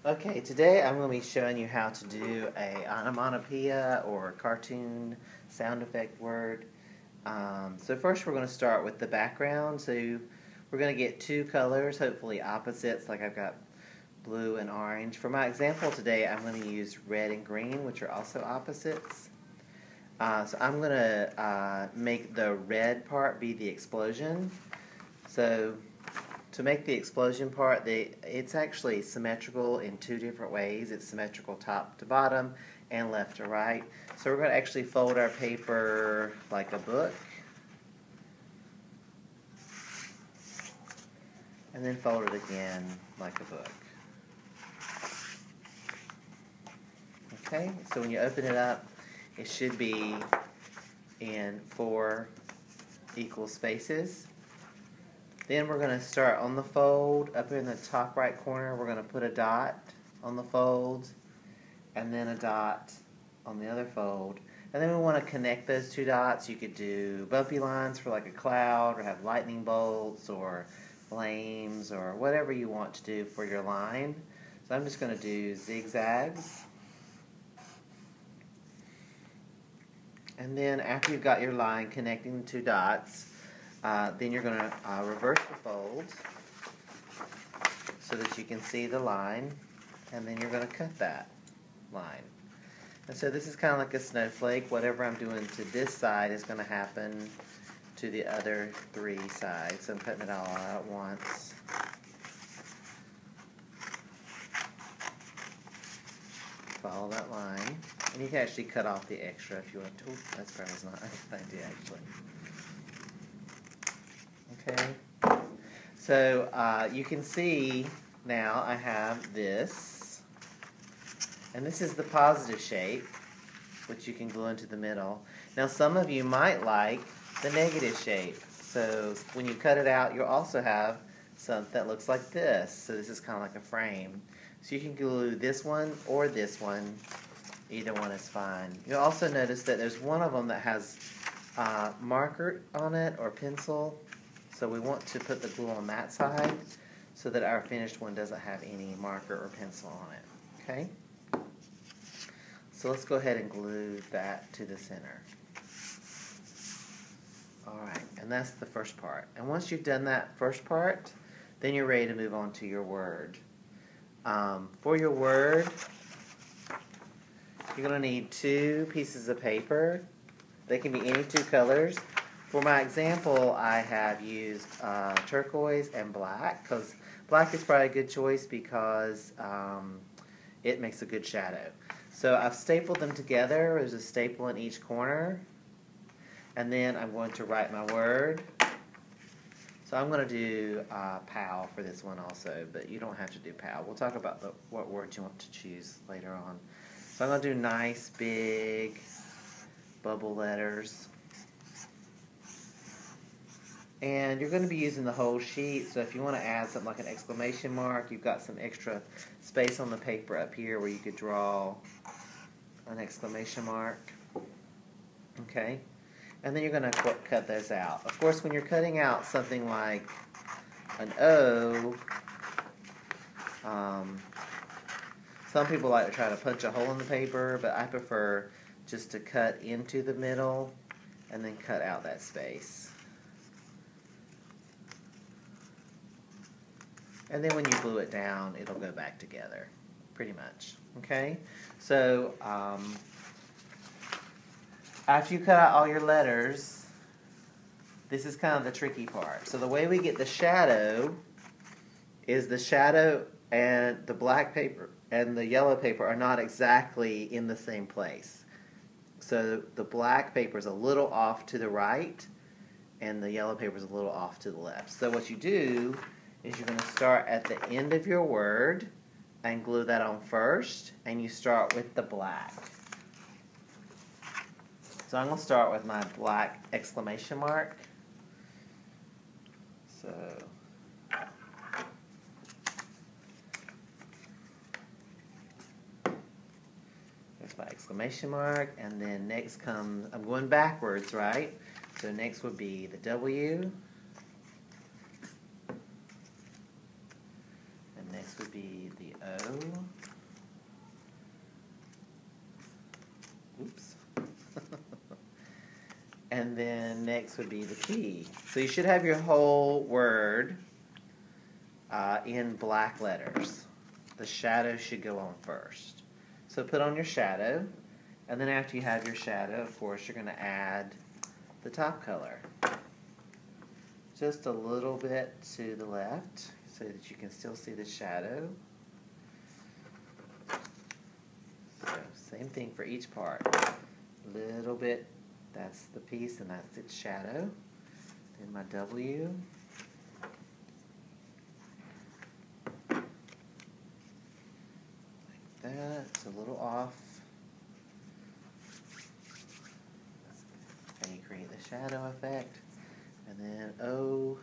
Okay, today I'm going to be showing you how to do a onomatopoeia or cartoon sound effect word. So first we're going to start with the background. So we're going to get two colors, hopefully opposites, like I've got blue and orange. For my example today, I'm going to use red and green, which are also opposites. So I'm going to make the red part be the explosion. So to make the explosion part, it's actually symmetrical in two different ways. It's symmetrical top to bottom and left to right. So we're going to actually fold our paper like a book. And then fold it again like a book. Okay, so when you open it up, it should be in 4 equal spaces. Then we're going to start on the fold. Up in the top right corner, we're going to put a dot on the fold, and then a dot on the other fold. And then we want to connect those two dots. You could do bumpy lines for like a cloud, or have lightning bolts, or flames, or whatever you want to do for your line. So I'm just going to do zigzags. And then after you've got your line connecting the two dots, then you're going to reverse the fold so that you can see the line, and then you're going to cut that line. And so this is kind of like a snowflake. Whatever I'm doing to this side is going to happen to the other 3 sides. So I'm cutting it all out at once. Follow that line. And you can actually cut off the extra if you want to. Ooh, that's probably not a good idea, actually. Okay. So you can see now I have this. And this is the positive shape, which you can glue into the middle. Now some of you might like the negative shape. So when you cut it out, you'll also have something that looks like this. So this is kind of like a frame. So you can glue this one or this one. Either one is fine. You'll also notice that there's one of them that has marker on it or pencil. So we want to put the glue on that side so that our finished one doesn't have any marker or pencil on it. Okay? So let's go ahead and glue that to the center. Alright, and that's the first part. And once you've done that first part, then you're ready to move on to your word. For your word, you're going to need 2 pieces of paper. They can be any 2 colors. For my example, I have used turquoise and black, because black is probably a good choice because it makes a good shadow. So I've stapled them together. There's a staple in each corner. And then I'm going to write my word. So I'm going to do POW for this one also, but you don't have to do POW. We'll talk about what words you want to choose later on. So I'm going to do nice, big, bubble letters. And you're going to be using the whole sheet, so if you want to add something like an exclamation mark, you've got some extra space on the paper up here where you could draw an exclamation mark. Okay? And then you're going to cut those out. Of course, when you're cutting out something like an O, some people like to try to punch a hole in the paper, but I prefer just to cut into the middle and then cut out that space. And then when you glue it down, it'll go back together, pretty much. Okay? So, after you cut out all your letters, this is kind of the tricky part. So the way we get the shadow is the shadow and the black paper and the yellow paper are not exactly in the same place. So the black paper is a little off to the right and the yellow paper is a little off to the left. So what you do is you're going to start at the end of your word and glue that on first, and you start with the black. So I'm going to start with my black exclamation mark. So there's my exclamation mark, and then next comes, I'm going backwards, right? So next would be the W, and next would be the O, And then next would be the P. So you should have your whole word in black letters. The shadow should go on first. So put on your shadow, and then after you have your shadow, of course, you're going to add the top color. Just a little bit to the left so that you can still see the shadow. So same thing for each part. Little bit, that's the piece and that's its shadow. Then my W. Like that, it's a little off. And you create the shadow effect. And then O.